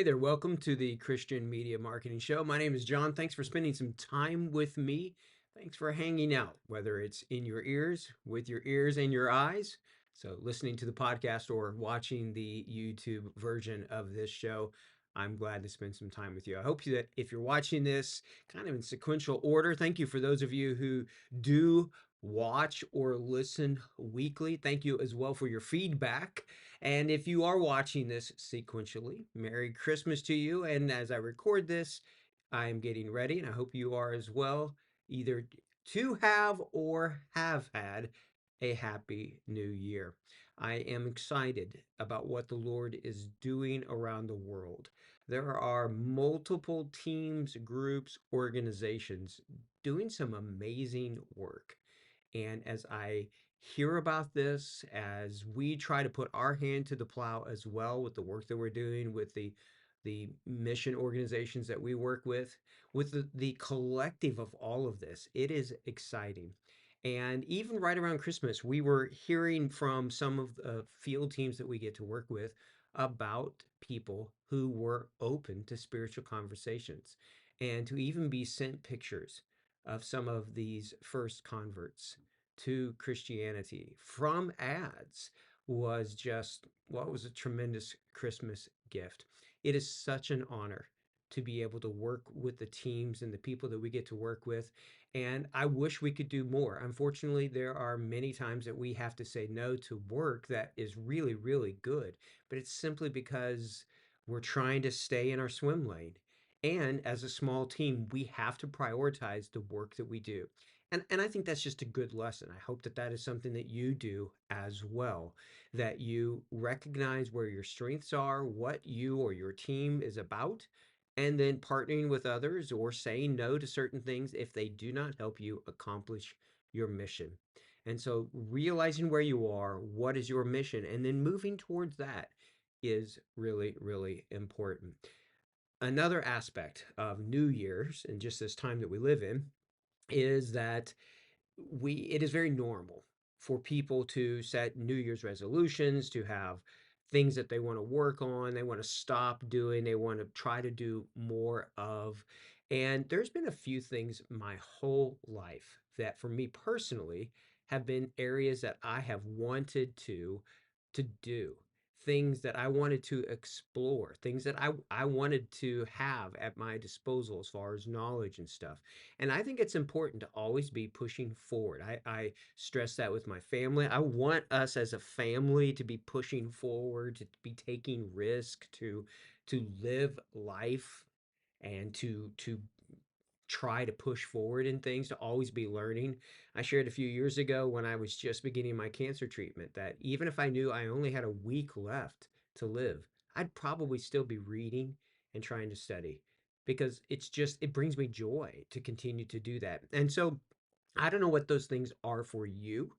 Hey there, welcome to the Christian Media Marketing Show. My name is John. Thanks for spending some time with me. Thanks for hanging out, whether it's in your ears, with your ears and your eyes. So, listening to the podcast or watching the YouTube version of this show, I'm glad to spend some time with you. I hope that if you're watching this kind of in sequential order, thank you for those of you who do watch or listen weekly. Thank you as well for your feedback. And if you are watching this sequentially, Merry Christmas to you. And as I record this, I am getting ready, and I hope you are as well, either to have or have had a happy new year. I am excited about what the Lord is doing around the world. There are multiple teams, groups, organizations doing some amazing work. And as I hear about this, as we try to put our hand to the plow as well with the work that we're doing with the mission organizations that we work with the collective of all of this, it is exciting. And even right around Christmas, we were hearing from some of the field teams that we get to work with about people who were open to spiritual conversations and to even be sent pictures of some of these first converts to Christianity from ads was just, well, it was a tremendous Christmas gift. It is such an honor to be able to work with the teams and the people that we get to work with. And I wish we could do more. Unfortunately, there are many times that we have to say no to work that is really, really good, but it's simply because we're trying to stay in our swim lane. And as a small team, we have to prioritize the work that we do. And I think that's just a good lesson. I hope that that is something that you do as well, that you recognize where your strengths are, what you or your team is about, and then partnering with others or saying no to certain things if they do not help you accomplish your mission. And so realizing where you are, what is your mission, and then moving towards that is really, really important. Another aspect of New Year's and just this time that we live in is that it is very normal for people to set New Year's resolutions, to have things that they want to work on, they want to stop doing, they want to try to do more of. And there's been a few things my whole life that for me personally have been areas that I have wanted to do. Things that I wanted to explore, things that I wanted to have at my disposal as far as knowledge and stuff. And I think it's important to always be pushing forward. I stress that with my family. I want us as a family to be pushing forward, to be taking risk, to live life and to try to push forward in things, to always be learning. I shared a few years ago when I was just beginning my cancer treatment that even if I knew I only had a week left to live, I'd probably still be reading and trying to study because it brings me joy to continue to do that. And so I don't know what those things are for you,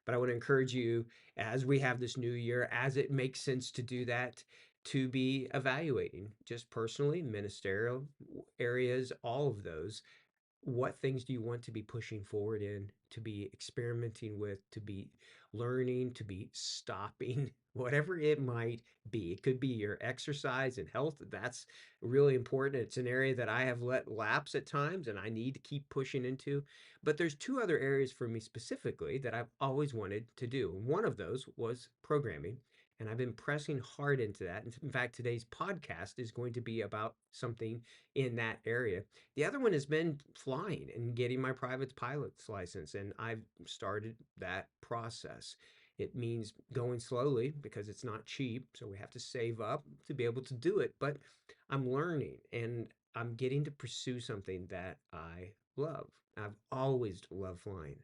but I want to encourage you as we have this new year, as it makes sense to do that, to be evaluating just personally, ministerial areas, all of those. What things do you want to be pushing forward in, to be experimenting with, to be learning, to be stopping, whatever it might be? It could be your exercise and health. That's really important. It's an area that I have let lapse at times and I need to keep pushing into. But there's two other areas for me specifically that I've always wanted to do. One of those was programming. And I've been pressing hard into that. In fact, today's podcast is going to be about something in that area. The other one has been flying and getting my private pilot's license, and I've started that process. It means going slowly because it's not cheap, so we have to save up to be able to do it. But I'm learning and I'm getting to pursue something that I love. I've always loved flying.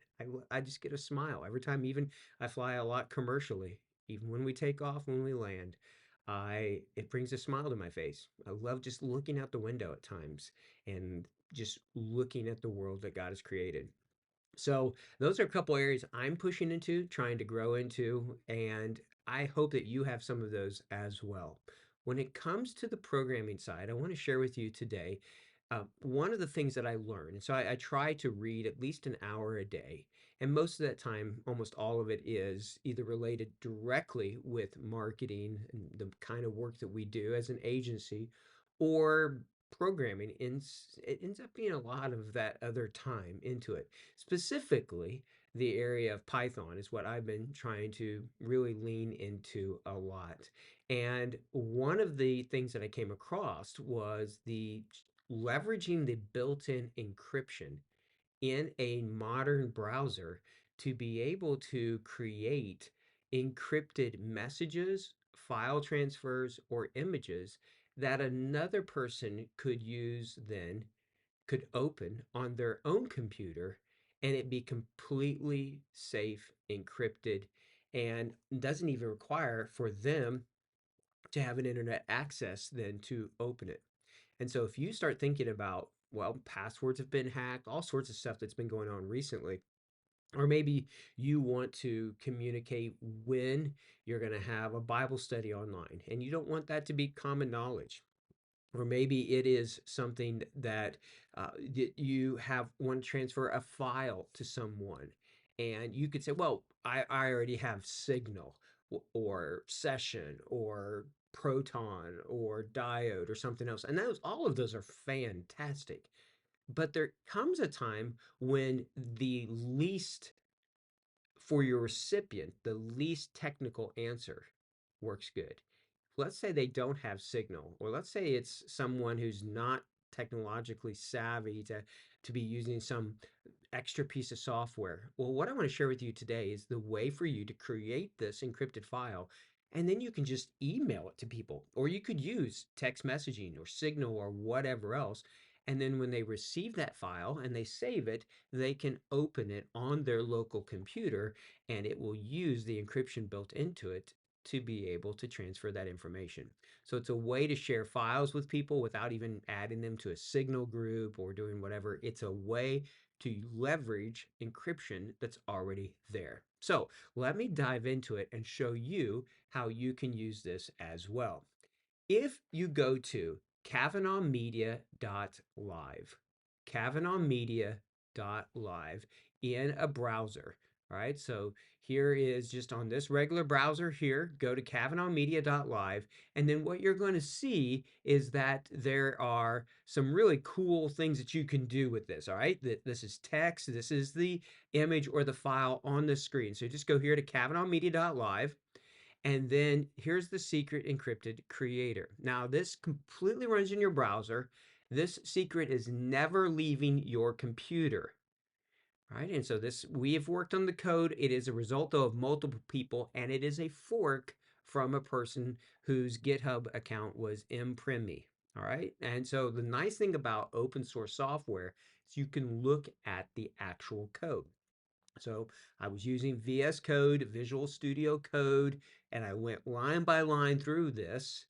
I just get a smile every time, even I fly a lot commercially, even when we take off, when we land. It brings a smile to my face. I love just looking out the window at times and just looking at the world that God has created. So those are a couple areas I'm pushing into, trying to grow into, and I hope that you have some of those as well. When it comes to the programming side, I want to share with you today One of the things that I learned, and so I try to read at least an hour a day, and most of that time, almost all of it is either related directly with marketing and the kind of work that we do as an agency, or programming. And it ends up being a lot of that other time into it. Specifically, the area of Python is what I've been trying to really lean into a lot. And one of the things that I came across was the leveraging the built-in encryption in a modern browser to be able to create encrypted messages, file transfers, or images that another person could use then, could open on their own computer, and it be completely safe, encrypted, and doesn't even require for them to have an internet access then to open it. And so if you start thinking about, well, passwords have been hacked, all sorts of stuff that's been going on recently, or maybe you want to communicate when you're going to have a Bible study online and you don't want that to be common knowledge. Or maybe it is something that you have want to transfer a file to someone, and you could say, "Well, I already have Signal or Session or Proton or Diode or something else," and those all of those are fantastic. But there comes a time when the least for your recipient, the least technical answer works good. Let's say they don't have Signal, or let's say it's someone who's not technologically savvy to be using some extra piece of software. Well, what I want to share with you today is the way for you to create this encrypted file, and then you can just email it to people, or you could use text messaging or Signal or whatever else. And then when they receive that file and they save it, they can open it on their local computer, and it will use the encryption built into it to be able to transfer that information. So it's a way to share files with people without even adding them to a Signal group or doing whatever. It's a way to leverage encryption that's already there. So let me dive into it and show you how you can use this as well. If you go to kavanaughmedia.live, kavanaughmedia.live in a browser, all right? So here is just on this regular browser here, go to kavanaughmedia.live, and then what you're going to see is that there are some really cool things that you can do with this, all right? This is text, this is the image or the file on the screen. So just go here to kavanaughmedia.live, and then here's the secret encrypted creator. Now, this completely runs in your browser. This secret is never leaving your computer, right? And so this, we have worked on the code. It is a result of multiple people, and it is a fork from a person whose GitHub account was imprimi. All right. And so the nice thing about open source software is you can look at the actual code. So I was using VS Code, Visual Studio Code, and I went line by line through this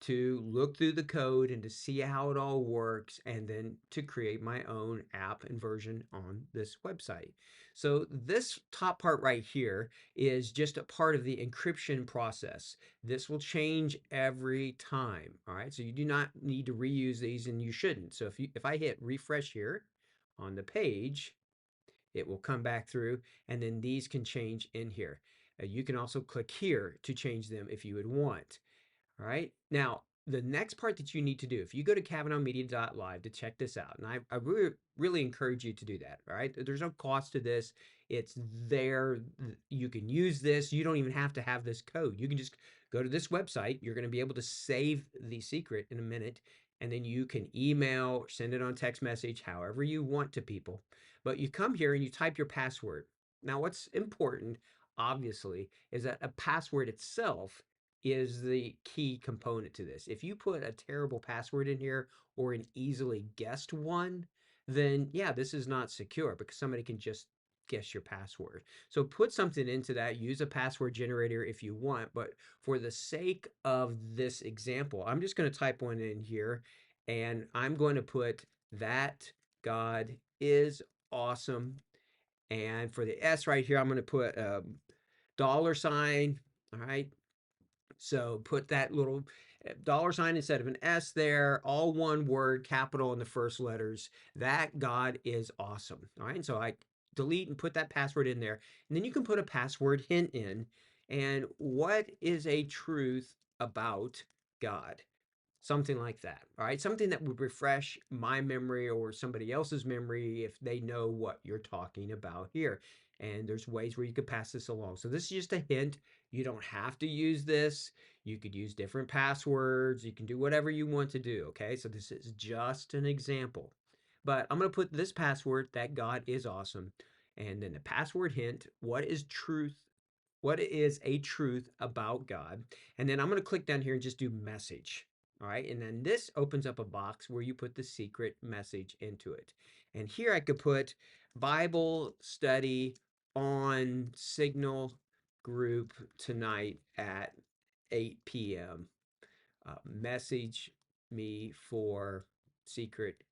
to look through the code and to see how it all works, and then to create my own app and version on this website. So this top part right here is just a part of the encryption process. This will change every time. All right. So you do not need to reuse these, and you shouldn't. So if I hit refresh here on the page, it will come back through, and then these can change in here. You can also click here to change them if you would want. All right. Now, the next part that you need to do, if you go to kavanaughmedia.live to check this out, and I really encourage you to do that. All right. There's no cost to this. It's there. You can use this. You don't even have to have this code. You can just go to this website. You're going to be able to save the secret in a minute, and then you can email, send it on text message, however you want to people. But you come here and you type your password. Now, what's important, obviously, is that a password itself is the key component to this. If you put a terrible password in here or an easily guessed one, then yeah, this is not secure because somebody can just guess your password. So put something into that, use a password generator if you want, but for the sake of this example, I'm just going to type one in here, and I'm going to put that God is awesome. And for the S right here, I'm going to put a dollar sign. All right. So put that little, Dollar sign instead of an S there, all one word, capital in the first letters. That God is awesome. All right. And so I delete and put that password in there. And then you can put a password hint in. And what is a truth about God? Something like that. All right. Something that would refresh my memory or somebody else's memory if they know what you're talking about here. And there's ways where you could pass this along. So this is just a hint. You don't have to use this. You could use different passwords. You can do whatever you want to do. Okay. So this is just an example. But I'm going to put this password that God is awesome. And then the password hint, what is truth? What is a truth about God? And then I'm going to click down here and just do message. All right. And then this opens up a box where you put the secret message into it. And here I could put Bible study on Signal group tonight at 8 p.m. Message me for secret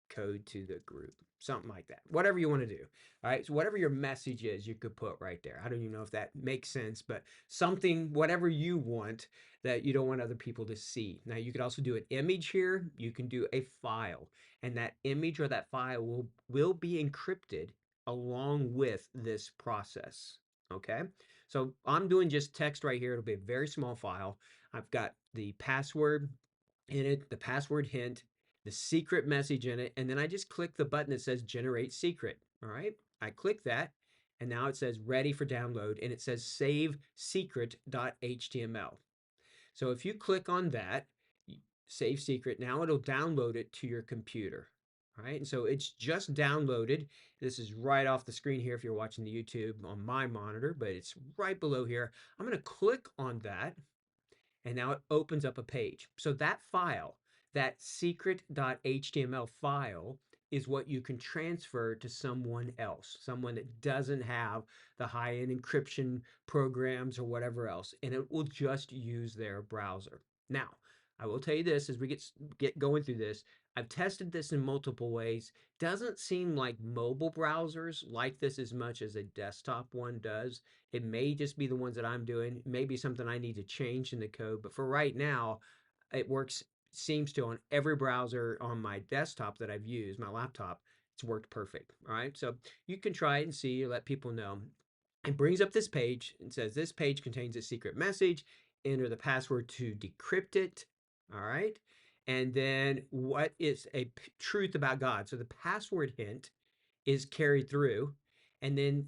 code to the group, something like that. Whatever you want to do. All right. So whatever your message is, you could put right there. I don't even know if that makes sense, but something, whatever you want that you don't want other people to see. Now you could also do an image here. You can do a file, and that image or that file will be encrypted along with this process. Okay. So I'm doing just text right here. It'll be a very small file. I've got the password in it, the password hint, the secret message in it, and then I just click the button that says generate secret. All right. I click that, and now it says ready for download, and it says save secret.html. So if you click on that, save secret, now it'll download it to your computer. All right. And so it's just downloaded. This is right off the screen here if you're watching the YouTube on my monitor, but it's right below here. I'm going to click on that, and now it opens up a page. So that file, that secret.html file, is what you can transfer to someone else, someone that doesn't have the high-end encryption programs or whatever else, and it will just use their browser. Now, I will tell you this as we get going through this. I've tested this in multiple ways. Doesn't seem like mobile browsers like this as much as a desktop one does. It may just be the ones that I'm doing. Maybe something I need to change in the code. But for right now, it works, seems to, on every browser on my desktop that I've used, my laptop. It's worked perfect. All right. So you can try it and see, let people know. It brings up this page and says this page contains a secret message. Enter the password to decrypt it. All right. And then what is a truth about God? So the password hint is carried through, and then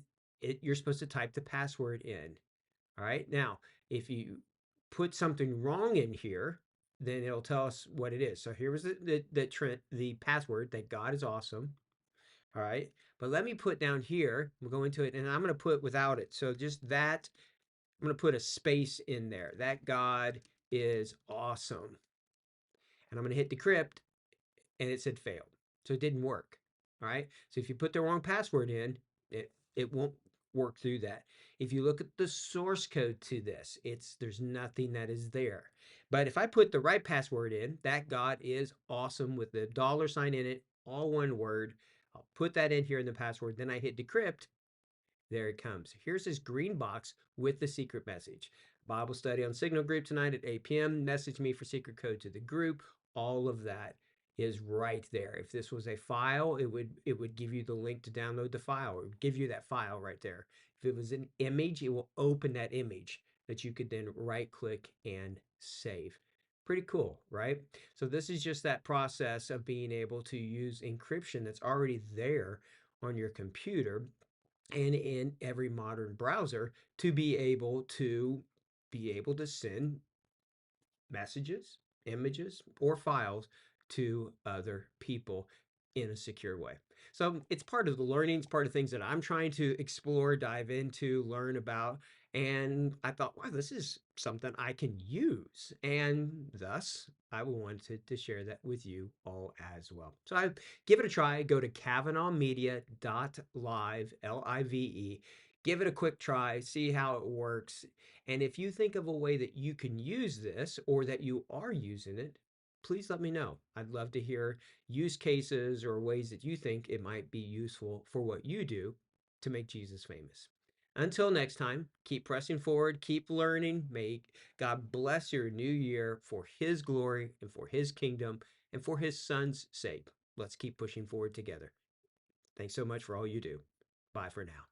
you're supposed to type the password in. All right. Now, if you put something wrong in here, then it'll tell us what it is. So here was the password that God is awesome. All right. But let me put down here, we'll go into it, and I'm going to put without it. So just that, I'm going to put a space in there. That God is awesome. And I'm going to hit decrypt, and it said failed. So it didn't work. All right. So if you put the wrong password in, it won't work through that. If you look at the source code to this, there's nothing that is there. But if I put the right password in, that God is awesome with the dollar sign in it, all one word. I'll put that in here in the password. Then I hit decrypt. There it comes. Here's this green box with the secret message. Bible study on Signal Group tonight at 8 p.m. Message me for secret code to the group. All of that is right there. If this was a file, it would give you the link to download the file. It would give you that file right there. If it was an image, it will open that image that you could then right click and save. Pretty cool, right? So this is just that process of being able to use encryption that's already there on your computer and in every modern browser to be able to send messages, images, or files to other people in a secure way. So it's part of the learning, it's part of things that I'm trying to explore, dive into, learn about. And I thought, wow, this is something I can use. And thus, I wanted to share that with you all as well. So I give it a try. Go to kavanaughmedia.live, Live. Give it a quick try, see how it works. And if you think of a way that you can use this or that you are using it, please let me know. I'd love to hear use cases or ways that you think it might be useful for what you do to make Jesus famous. Until next time, keep pressing forward, keep learning. May God bless your new year for His glory and for His kingdom and for His Son's sake. Let's keep pushing forward together. Thanks so much for all you do. Bye for now.